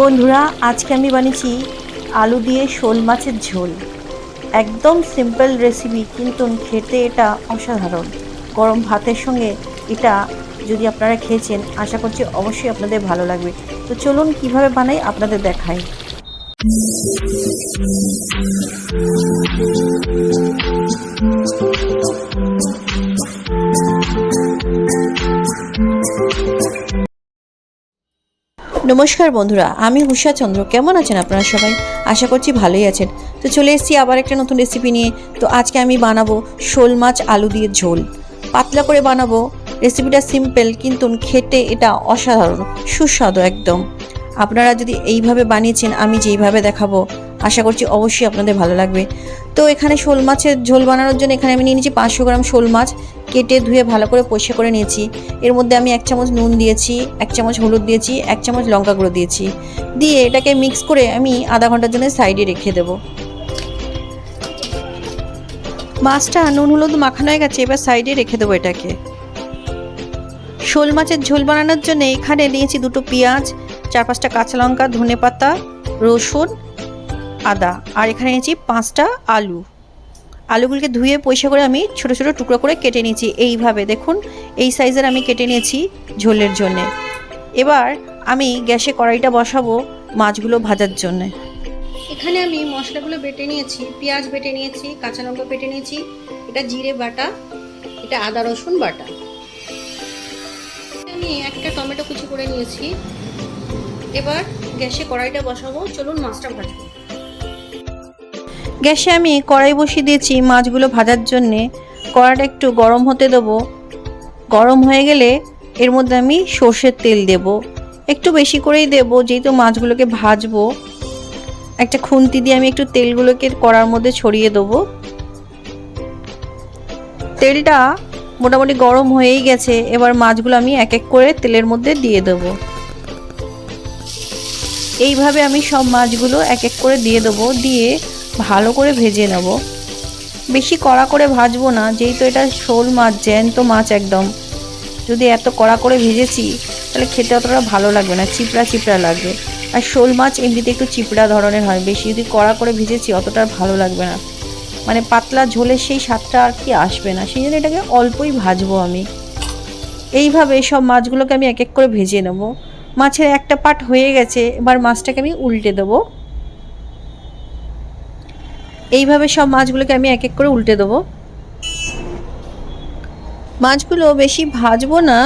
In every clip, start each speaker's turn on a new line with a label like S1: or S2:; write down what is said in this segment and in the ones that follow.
S1: বন্ধুরা, আজকে আমি বানিয়েছি আলু দিয়ে শোল মাছের ঝোল। একদম সিম্পল রেসিপি, কিন্তু খেতে এটা অসাধারণ। গরম ভাতের সঙ্গে এটা যদি আপনারা খেয়েছেন, আশা করছি অবশ্যই আপনাদের ভালো লাগবে। তো চলুন কিভাবে বানাই আপনাদের দেখাই। নমস্কার বন্ধুরা, আমি হুষা চন্দ্র। কেমন আছেন আপনারা সবাই? আশা করছি ভালোই আছেন। তো চলে এসেছি আবার একটা নতুন রেসিপি নিয়ে। তো আজকে আমি বানাবো শোল মাছ আলু দিয়ে ঝোল। পাতলা করে বানাবো। রেসিপিটা সিম্পল, কিন্তু খেতে এটা অসাধারণ সুস্বাদু একদম। আপনারা যদি এইভাবে বানিয়েছেন, আমি যেইভাবে দেখাবো, আশা করছি অবশ্যই আপনাদের ভালো লাগবে। তো এখানে শোল মাছের ঝোল বানানোর জন্য এখানে আমি নিয়ে নিয়েছি 500 গ্রাম শোল মাছ। কেটে ধুয়ে ভালো করে পরিষ্কার করে নিয়েছি। এর মধ্যে আমি 1 চামচ নুন দিয়েছি, 1 চামচ হলুদ দিয়েছি, 1 চামচ লঙ্কা গুঁড়ো দিয়েছি। দিয়ে এটাকে মিক্স করে আমি আধা ঘন্টার জন্য সাইডে রেখে দেব। মাছটা নুন হলুদ মাখানো হয়ে গেছে, এবার সাইডে রেখে দেবো এটাকে। শোল মাছের ঝোল বানানোর জন্য এখানে নিয়েছি 2টো পেঁয়াজ, 4-5টা কাঁচা লঙ্কা, ধনেপাতা, রসুন, আদা, আর এখানে নিয়েছি 5টা আলু। আলুগুলোকে ধুয়ে পরিষ্কার করে আমি ছোট ছোট টুকরো করে কেটে নিয়েছি। এইভাবে দেখুন, এই সাইজের আমি কেটে নিয়েছি ঝোলের জন্য। এবার আমি গ্যাসে কড়াইটা বসাবো মাছগুলো ভাজার জন্য। এখানে আমি মশলাগুলো বেটে নিয়েছি, পেঁয়াজ বেটে নিয়েছি, কাঁচা লঙ্কা বেটে নিয়েছি, এটা জিরে বাটা, এটা আদা রসুন বাটা। আমি একটা টমেটো কুচি করে নিয়েছি। এবার গ্যাসে কড়াইটা বসাবো, চলুন মাছটা ভাজবো। গ্যাসে আমি কড়াই বসিয়ে দিয়েছি মাছগুলো ভাজার জন্যে। কড়াইটা একটু গরম হতে দেবো। গরম হয়ে গেলে এর মধ্যে আমি সর্ষের তেল দেব, একটু বেশি করেই দেব, যেহেতু মাছগুলোকে ভাজবো। একটা খুন্তি দিয়ে আমি একটু তেলগুলোকে কড়ার মধ্যে ছড়িয়ে দেবো। তেলটা মোটামুটি গরম হয়েই গেছে। এবার মাছগুলো আমি এক এক করে তেলের মধ্যে দিয়ে দেবো। এইভাবে আমি সব মাছগুলো এক এক করে দিয়ে দেবো, দিয়ে ভালো করে ভেজে নেব। বেশি কড়া করে ভাজবো না, যেহেতু এটা শোল মাছ, জ্যান্ত মাছ একদম। যদি এত কড়া করে ভেজেছি তাহলে খেতে অতটা ভালো লাগবে না, চিপড়া চিপড়া লাগবে। আর শোল মাছ এমনিতে একটু চিপড়া ধরনের হয়, বেশি যদি কড়া করে ভেজেছি অতটা ভালো লাগবে না, মানে পাতলা ঝোলের সেই স্বাদটা আর কি আসবে না। সেই জন্য এটাকে অল্পই ভাজবো আমি। এইভাবে সব মাছগুলোকে আমি এক এক করে ভেজে নেব। মাছের একটা পার্ট হয়ে গেছে, এবার মাছটাকে আমি উল্টে দেবো। এইভাবে সব মাছগুলোকে আমি এক এক করে উল্টে দেবো। মাছগুলো বেশি ভাজবো না,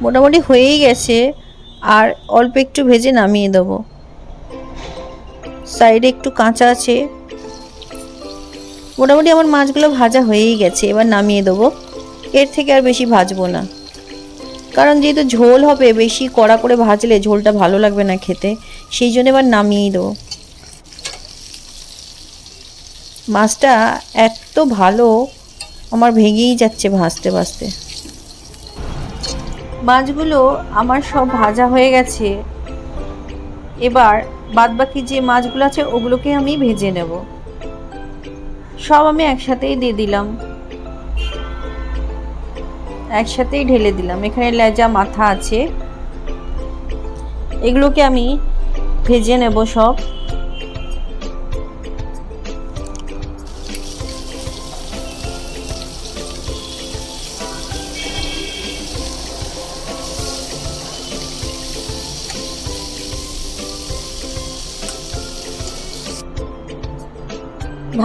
S1: মোটামুটি হয়েই গেছে, আর অল্প একটু ভেজে নামিয়ে দেবো। সাইডে একটু কাঁচা আছে। মোটামুটি আমার মাছগুলো ভাজা হয়েই গেছে, এবার নামিয়ে দেবো। এর থেকে আর বেশি ভাজবো না, কারণ যেহেতু ঝোল হবে, বেশি কড়া করে ভাজলে ঝোলটা ভালো লাগবে না খেতে। সেই জন্য এবার নামিয়েই দেবো। মাছটা এত ভালো আমার ভেঙেই যাচ্ছে ভাজতে ভাজতে। মাছগুলো আমার সব ভাজা হয়ে গেছে। এবার বাদবাকি যে মাছগুলো আছে ওগুলোকে আমি ভেজে নেব। সব আমি একসাথেই দিয়ে দিলাম, একসাথেই ঢেলে দিলাম। এখানে লেজা মাথা আছে, এগুলোকে আমি ভেজে নেব সব।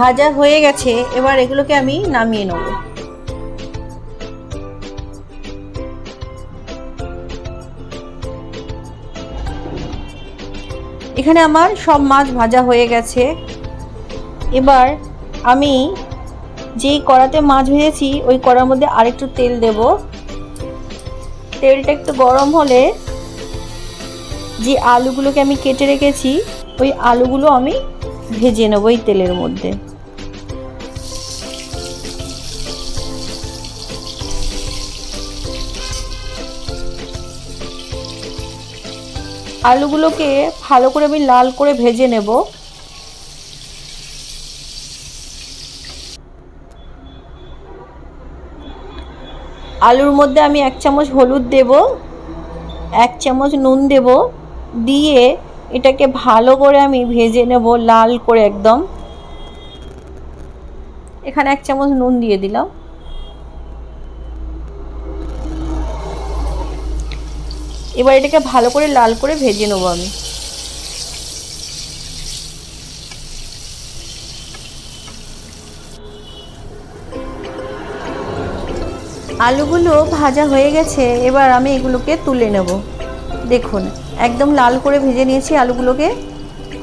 S1: ভাজা হয়ে গেছে, এবার এগুলোকে আমি নামিয়ে নেব। এখানে আমার সব মাছ ভাজা হয়ে গেছে। এবার আমি যেই কড়াতে মাছ ভেজেছি ওই কড়ার মধ্যে আরেকটু তেল দেব। তেলটা একটু গরম হলে যে আলুগুলোকে আমি কেটে রেখেছি ওই আলুগুলো আমি ভেজে নেব এই তেলের মধ্যে। আলুগুলোকে ভালো করে আমি লাল করে ভেজে নেব। আলুর মধ্যে আমি 1 চামচ হলুদ দেব, 1 চামচ নুন দেব, দিয়ে এটাকে ভালো করে আমি ভেজে নেব লাল করে একদম। এখানে 1 চামচ নুন দিয়ে দিলাম। এবার এটাকে ভালো করে লাল করে ভেজে নেব আমি। আলুগুলো ভাজা হয়ে গেছে, এবার আমি এগুলোকে তুলে নেব। দেখুন একদম লাল করে ভেজে নিয়েছি আলুগুলোকে।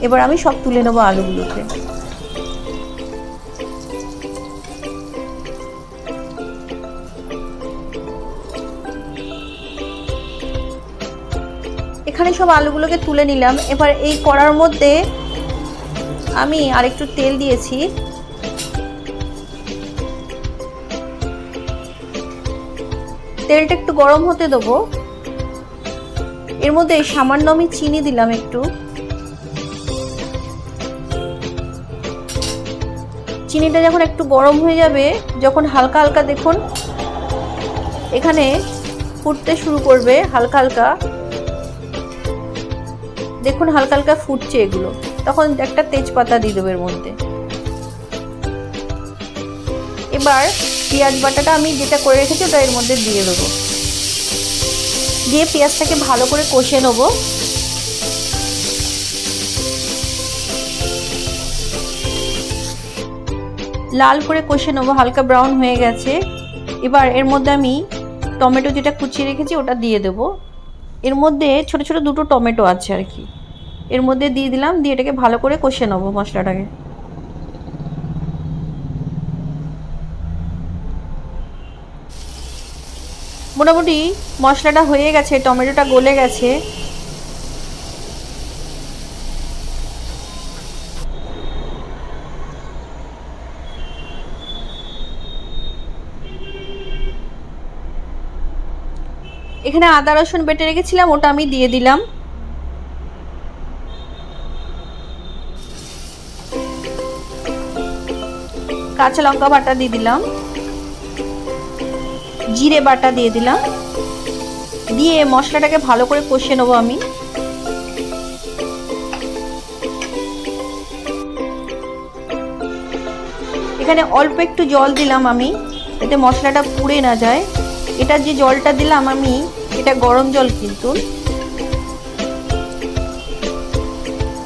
S1: এবার আমি সব তুলে নেব আলুগুলোকে। এখানে সব আলুগুলোকে তুলে নিলাম। এবার এই কড়ার মধ্যে আমি আরেকটু তেল দিয়েছি। তেলটা একটু গরম হতে দেবো। এর মধ্যে সামান্য আমি চিনি দিলাম একটু। চিনিটা যখন একটু গরম হয়ে যাবে, যখন হালকা হালকা দেখুন এখানে ফুটতে শুরু করবে, হালকা হালকা দেখুন হালকা হালকা ফুটছে এগুলো, তখন একটা তেজপাতা দিয়ে দেবো এর মধ্যে। এবার পেঁয়াজ বাটাটা আমি যেটা করে রেখেছি ওটা এর মধ্যে দিয়ে দেবো। দিয়ে পেঁয়াজটাকে ভালো করে কষে নেবো। লাল করে কষে নেবো, হালকা ব্রাউন হয়ে গেছে। এবার এর মধ্যে আমি টমেটো যেটা কুচিয়ে রেখেছি ওটা দিয়ে দেবো। এর মধ্যে ছোট ছোট 2টো টমেটো আছে আর কি, এর মধ্যে দিয়ে দিলাম। দিয়ে এটাকে ভালো করে কষে নেবো মশলাটাকে। মোটামুটি মশলাটা হয়ে গেছে, টমেটোটা গলে গেছে। এখানে আদা রসুন বেটে রেখেছিলাম, ওটা আমি দিয়ে দিলাম। কাঁচা লঙ্কা বাটা দিয়ে দিলাম, জিরে বাটা দিয়ে দিলাম। দিয়ে মশলাটাকে ভালো করে কষে নেবো আমি। এখানে অল্প একটু জল দিলাম আমি, যাতে মশলাটা পুড়ে না যায়। এটা যে জলটা দিলাম আমি, এটা গরম জল কিন্তু।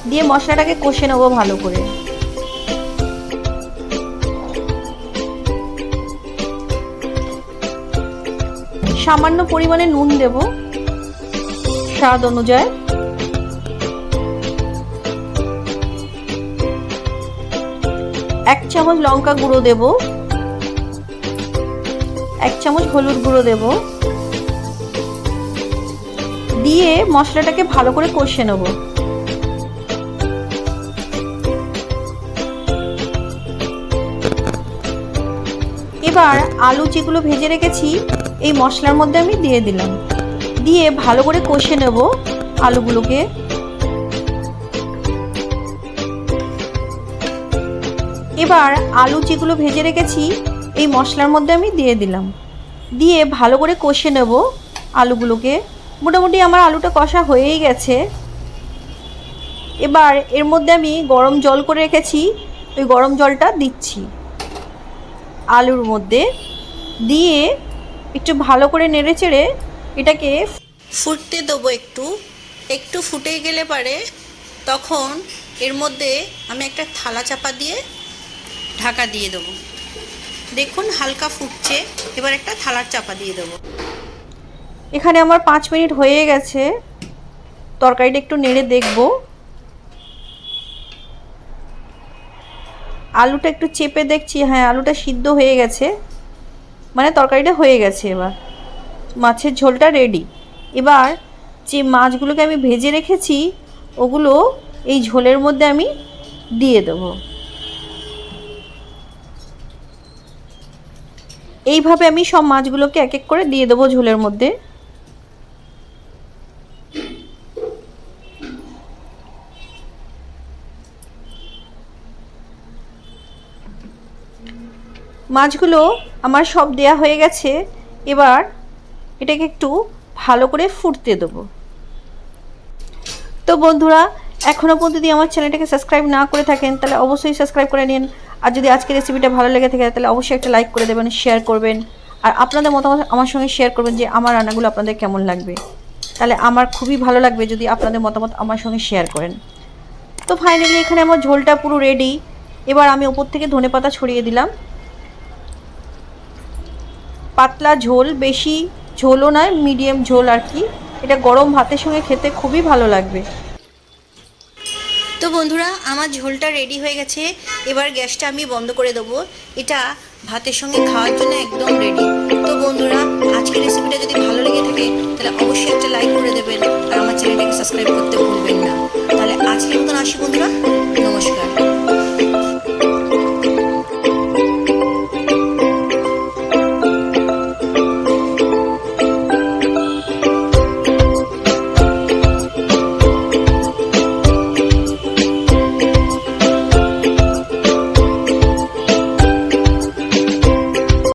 S1: দিয়ে মশলাটাকে কষে নেবো ভালো করে। সামান্য পরিমাণে নুন দেব স্বাদ অনুযায়ী। 1 চামচ লঙ্কা গুঁড়ো দেব, 1 চামচ হলুদ গুঁড়ো দেব। দিয়ে মশলাটাকে ভালো করে কষে নেব। এবার আলু যেগুলো ভেজে রেখেছি এই মশলার মধ্যে আমি দিয়ে দিলাম। দিয়ে ভালো করে কষে নেব আলুগুলোকে। এবার আলু যেগুলো ভেজে রেখেছি এই মশলার মধ্যে আমি দিয়ে দিলাম। দিয়ে ভালো করে কষে নেব আলুগুলোকে। মোটামুটি আমার আলুটা কষা হয়েই গেছে। এবার এর মধ্যে আমি গরম জল করে রেখেছি, ওই গরম জলটা দিচ্ছি আলুর মধ্যে। দিয়ে একটু ভালো করে নেড়ে চেড়ে এটাকে ফুটতে দেবো। একটু ফুটে গেলে পারে তখন এর মধ্যে আমি একটা থালা চাপা দিয়ে ঢাকা দিয়ে দেবো। দেখুন হালকা ফুটছে, এবার একটা থালার চাপা দিয়ে দেবো। এখানে আমার 5 মিনিট হয়ে গেছে। তরকারিটা একটু নেড়ে দেখব। আলুটা একটু চেপে দেখছি, হ্যাঁ আলুটা সিদ্ধ হয়ে গেছে, মানে তরকারিটা হয়ে গেছে। এবার মাছের ঝোলটা রেডি। এবার যে মাছগুলোকে আমি ভেজে রেখেছি ওগুলো এই ঝোলের মধ্যে আমি দিয়ে দেবো। এইভাবে আমি সব মাছগুলোকে এক এক করে দিয়ে দেবো ঝোলের মধ্যে। মাছগুলো আমার সব দেয়া হয়ে গেছে। এবার এটাকে একটু ভালো করে ফুটতে দেবো। তো বন্ধুরা এখনও পর্যন্ত যদি আমার চ্যানেলটাকে সাবস্ক্রাইব না করে থাকেন তাহলে অবশ্যই সাবস্ক্রাইব করে নিন। আর যদি আজকের রেসিপিটা ভালো লেগে থাকে তাহলে অবশ্যই একটা লাইক করে দেবেন, শেয়ার করবেন। আর আপনাদের মতামত আমার সঙ্গে শেয়ার করবেন যে আমার রান্নাগুলো আপনাদের কেমন লাগবে। তাহলে আমার খুবই ভালো লাগবে যদি আপনাদের মতামত আমার সঙ্গে শেয়ার করেন। তো ফাইনালি এখানে আমার ঝোলটা পুরো রেডি। এবার আমি ওপর থেকে ধনেপাতা ছড়িয়ে দিলাম। পাতলা ঝোল, বেশি ঝোলও নয়, মিডিয়াম ঝোল আর কি। এটা গরম ভাতের সঙ্গে খেতে খুবই ভালো লাগবে। তো বন্ধুরা, আমার ঝোলটা রেডি হয়ে গেছে। এবার গ্যাসটা আমি বন্ধ করে দেবো। এটা ভাতের সঙ্গে খাওয়ার জন্য একদম রেডি। তো বন্ধুরা, আজকের রেসিপিটা যদি ভালো লেগে থাকে তাহলে অবশ্যই একটা লাইক করে দেবেন আর আমার চ্যানেলটাকে সাবস্ক্রাইব করতে ভুলবেন না।